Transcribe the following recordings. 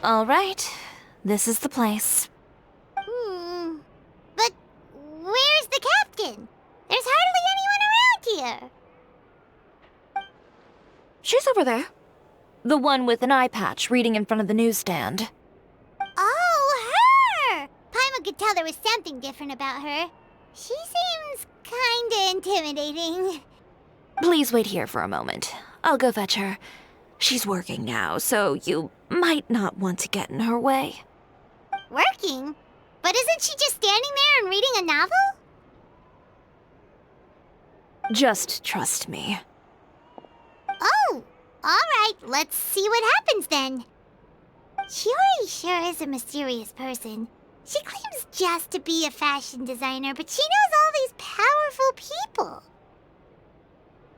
All right, this is the place. But where's the captain? There's hardly anyone around here. She's over there. The one with an eye patch reading in front of the newsstand. Oh, her! Paimon could tell there was something different about her. She seems kinda intimidating. Please wait here for a moment. I'll go fetch her. She's working now, so you might not want to get in her way. Working? But isn't she just standing there and reading a novel? Just trust me. Oh, alright, let's see what happens then. Chiori sure is a mysterious person. She claims just to be a fashion designer, but she knows all these powerful people.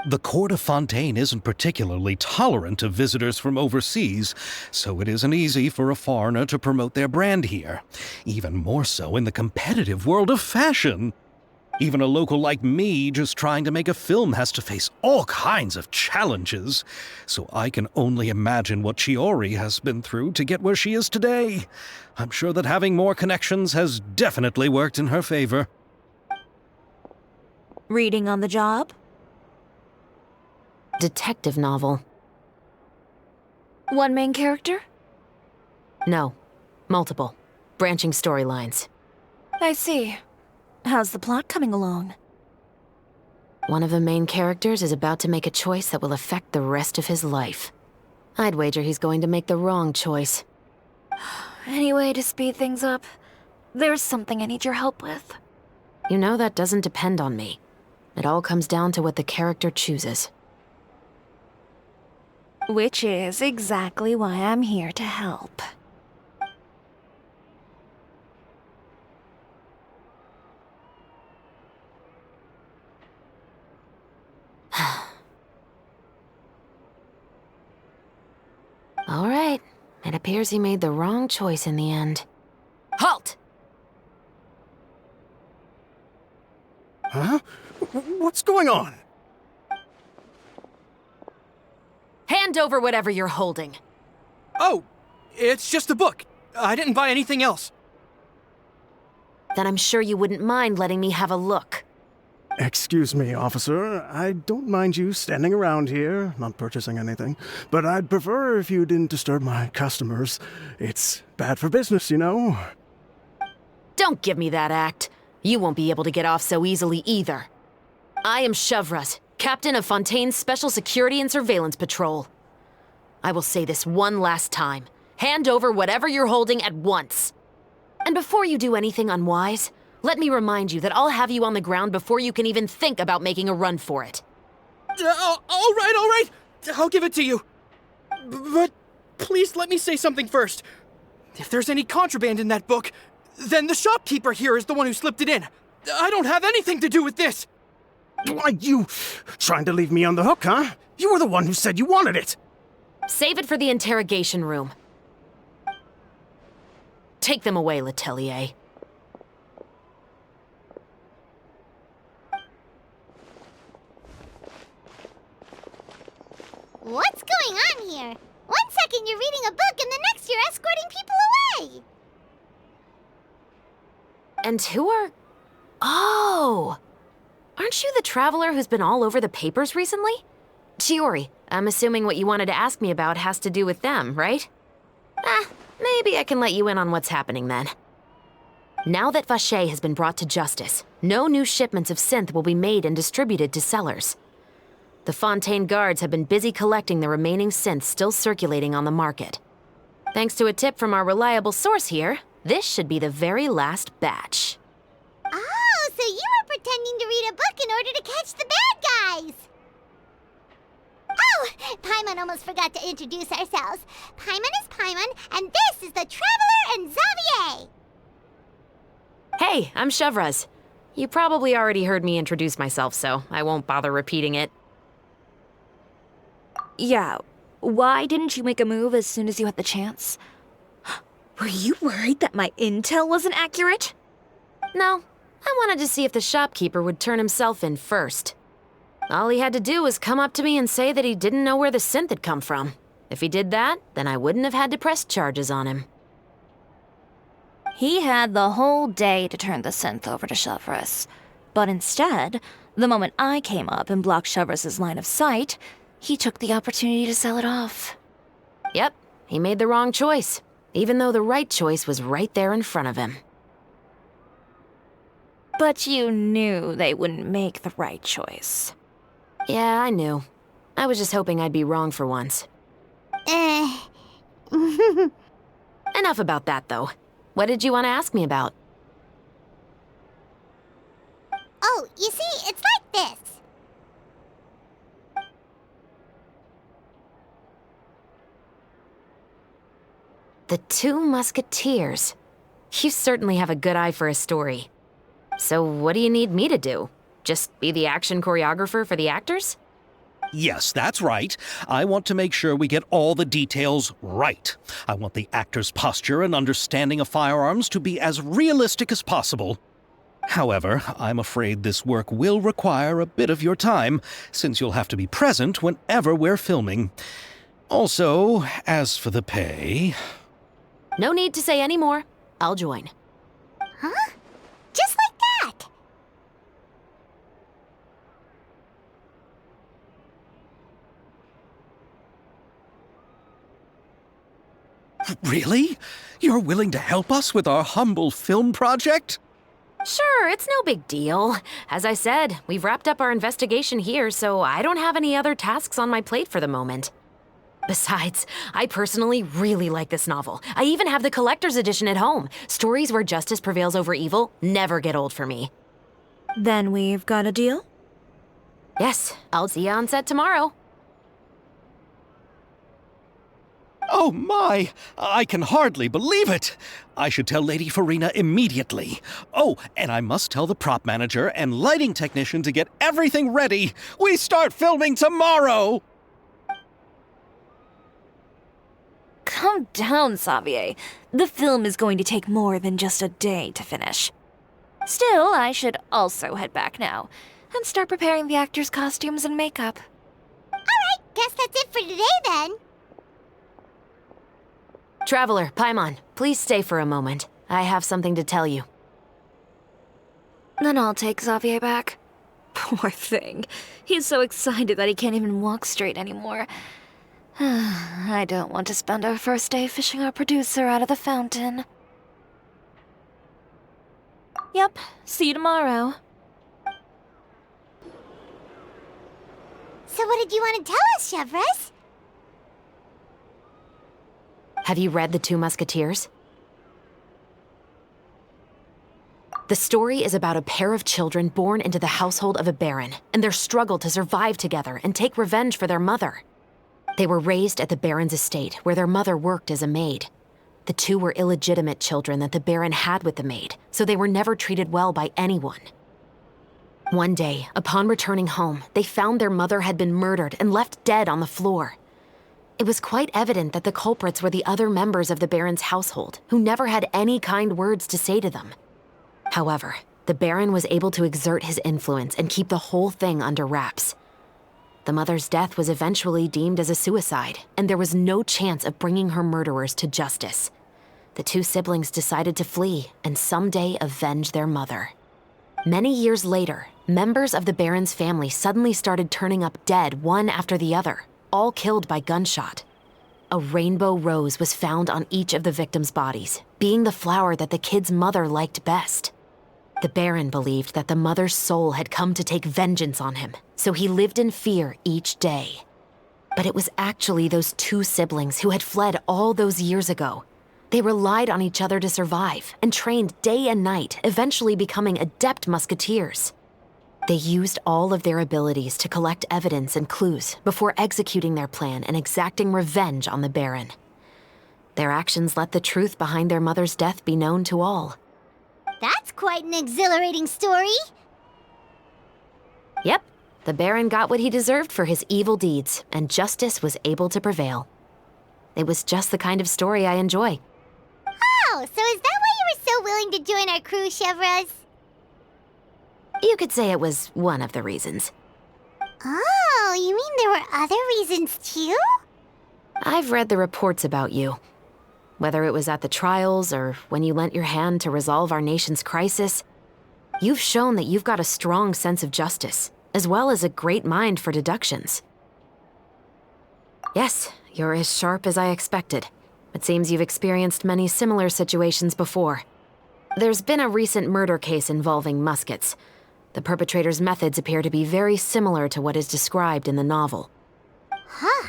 The court of Fontaine isn't particularly tolerant of visitors from overseas, so it isn't easy for a foreigner to promote their brand here. Even more so in the competitive world of fashion. Even a local like me just trying to make a film has to face all kinds of challenges. So I can only imagine what Chiori has been through to get where she is today. I'm sure that having more connections has definitely worked in her favor. Reading on the job? Detective novel. One main character? No. Multiple. Branching storylines. I see. How's the plot coming along? One of the main characters is about to make a choice that will affect the rest of his life. I'd wager he's going to make the wrong choice. Any way to speed things up? There's something I need your help with. You know that doesn't depend on me. It all comes down to what the character chooses. Which is exactly why I'm here to help. All right. It appears he made the wrong choice in the end. Halt! Huh? What's going on? Hand over whatever you're holding. Oh, it's just a book. I didn't buy anything else. Then I'm sure you wouldn't mind letting me have a look. Excuse me, officer. I don't mind you standing around here, not purchasing anything, but I'd prefer if you didn't disturb my customers. It's bad for business, you know. Don't give me that act. You won't be able to get off so easily either. I am Shavras, captain of Fontaine's Special Security and Surveillance Patrol. I will say this one last time. Hand over whatever you're holding at once. And before you do anything unwise, let me remind you that I'll have you on the ground before you can even think about making a run for it. All right. I'll give it to you. But please let me say something first. If there's any contraband in that book, then the shopkeeper here is the one who slipped it in. I don't have anything to do with this. Why, you trying to leave me on the hook, huh? You were the one who said you wanted it. Save it for the interrogation room. Take them away, Letelier. What's going on here? One second you're reading a book and the next you're escorting people away. And who are... Oh! Aren't you the traveler who's been all over the papers recently? Chiori, I'm assuming what you wanted to ask me about has to do with them, right? Maybe I can let you in on what's happening then. Now that Vacher has been brought to justice, no new shipments of synth will be made and distributed to sellers. The Fontaine guards have been busy collecting the remaining synths still circulating on the market. Thanks to a tip from our reliable source here, this should be the very last batch. Oh, so you were pretending to read a book in order to catch the bad guys. Oh, Paimon almost forgot to introduce ourselves. Paimon is Paimon, and this is the Traveler and Xavier. Hey, I'm Shavras. You probably already heard me introduce myself, so I won't bother repeating it. Yeah, why didn't you make a move as soon as you had the chance? Were you worried that my intel wasn't accurate? No, I wanted to see if the shopkeeper would turn himself in first. All he had to do was come up to me and say that he didn't know where the synth had come from. If he did that, then I wouldn't have had to press charges on him. He had the whole day to turn the synth over to Chevreuse. But instead, the moment I came up and blocked Chevreus's line of sight, he took the opportunity to sell it off. Yep, he made the wrong choice, even though the right choice was right there in front of him. But you knew they wouldn't make the right choice. Yeah, I knew. I was just hoping I'd be wrong for once. Enough about that, though. What did you want to ask me about? Oh, you see, it's like this. The Two Musketeers. You certainly have a good eye for a story. So what do you need me to do? Just be the action choreographer for the actors? Yes, that's right. I want to make sure we get all the details right. I want the actor's posture and understanding of firearms to be as realistic as possible. However, I'm afraid this work will require a bit of your time, since you'll have to be present whenever we're filming. Also, as for the pay... No need to say any more. I'll join. Huh? Just like that. Really? You're willing to help us with our humble film project? Sure, it's no big deal. As I said, we've wrapped up our investigation here, so I don't have any other tasks on my plate for the moment. Besides, I personally really like this novel. I even have the collector's edition at home. Stories where justice prevails over evil never get old for me. Then we've got a deal? Yes, I'll see you on set tomorrow. Oh my! I can hardly believe it! I should tell Lady Farina immediately. Oh, and I must tell the prop manager and lighting technician to get everything ready. We start filming tomorrow! Calm down, Xavier. The film is going to take more than just a day to finish. Still, I should also head back now and start preparing the actors' costumes and makeup. Alright, guess that's it for today then. Traveler, Paimon, please stay for a moment. I have something to tell you. Then I'll take Xavier back. Poor thing. He's so excited that he can't even walk straight anymore. I don't want to spend our first day fishing our producer out of the fountain. Yep, see you tomorrow. So what did you want to tell us, Chevreuse? Have you read The Two Musketeers? The story is about a pair of children born into the household of a baron and their struggle to survive together and take revenge for their mother. They were raised at the baron's estate, where their mother worked as a maid. The two were illegitimate children that the baron had with the maid, so they were never treated well by anyone. One day, upon returning home, they found their mother had been murdered and left dead on the floor. It was quite evident that the culprits were the other members of the baron's household, who never had any kind words to say to them. However, the baron was able to exert his influence and keep the whole thing under wraps. The mother's death was eventually deemed as a suicide, and there was no chance of bringing her murderers to justice. The two siblings decided to flee and someday avenge their mother. Many years later, members of the baron's family suddenly started turning up dead one after the other, all killed by gunshot. A rainbow rose was found on each of the victims' bodies, being the flower that the kid's mother liked best. The baron believed that the mother's soul had come to take vengeance on him, so he lived in fear each day. But it was actually those two siblings who had fled all those years ago. They relied on each other to survive and trained day and night, eventually becoming adept musketeers. They used all of their abilities to collect evidence and clues before executing their plan and exacting revenge on the baron. Their actions let the truth behind their mother's death be known to all. That's quite an exhilarating story. Yep, the baron got what he deserved for his evil deeds, and justice was able to prevail. It was just the kind of story I enjoy. Oh, so is that why you were so willing to join our crew, Chevreuse? You could say it was one of the reasons. Oh, you mean there were other reasons too? I've read the reports about you. Whether it was at the trials or when you lent your hand to resolve our nation's crisis, you've shown that you've got a strong sense of justice, as well as a great mind for deductions. Yes, you're as sharp as I expected. It seems you've experienced many similar situations before. There's been a recent murder case involving Muskets. The perpetrator's methods appear to be very similar to what is described in the novel. Huh?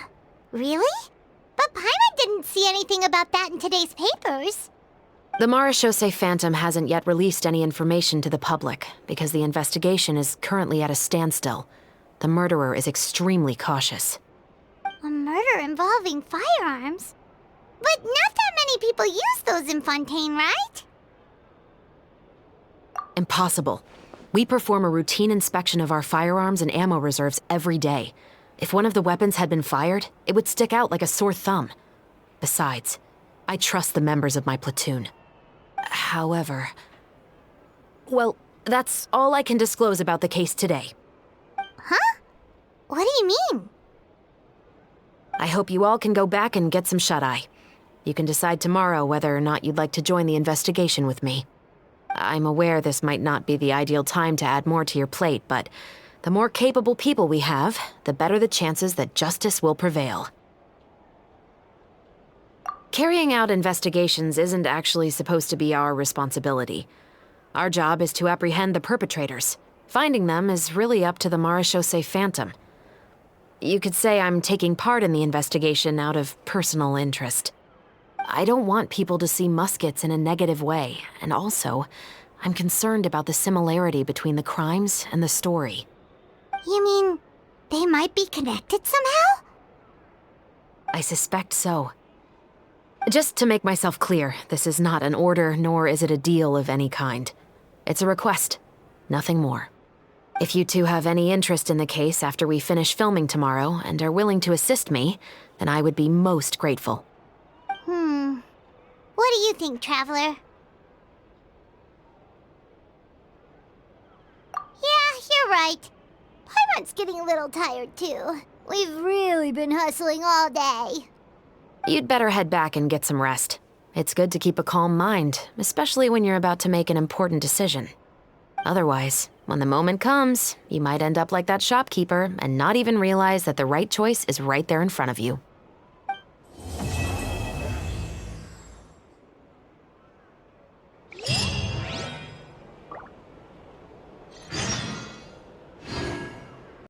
Really? But Paimon didn't see anything about that in today's papers. The Marechaussee Phantom hasn't yet released any information to the public because the investigation is currently at a standstill. The murderer is extremely cautious. A murder involving firearms? But not that many people use those in Fontaine, right? Impossible. We perform a routine inspection of our firearms and ammo reserves every day. If one of the weapons had been fired, it would stick out like a sore thumb. Besides, I trust the members of my platoon. However... Well, that's all I can disclose about the case today. Huh? What do you mean? I hope you all can go back and get some shut-eye. You can decide tomorrow whether or not you'd like to join the investigation with me. I'm aware this might not be the ideal time to add more to your plate, but the more capable people we have, the better the chances that justice will prevail. Carrying out investigations isn't actually supposed to be our responsibility. Our job is to apprehend the perpetrators. Finding them is really up to the Marechaussee Phantom. You could say I'm taking part in the investigation out of personal interest. I don't want people to see Muskets in a negative way, and also, I'm concerned about the similarity between the crimes and the story. You mean they might be connected somehow? I suspect so. Just to make myself clear, this is not an order, nor is it a deal of any kind. It's a request, nothing more. If you two have any interest in the case after we finish filming tomorrow and are willing to assist me, then I would be most grateful. What do you think, Traveler? Yeah, you're right. Paimon's getting a little tired, too. We've really been hustling all day. You'd better head back and get some rest. It's good to keep a calm mind, especially when you're about to make an important decision. Otherwise, when the moment comes, you might end up like that shopkeeper and not even realize that the right choice is right there in front of you.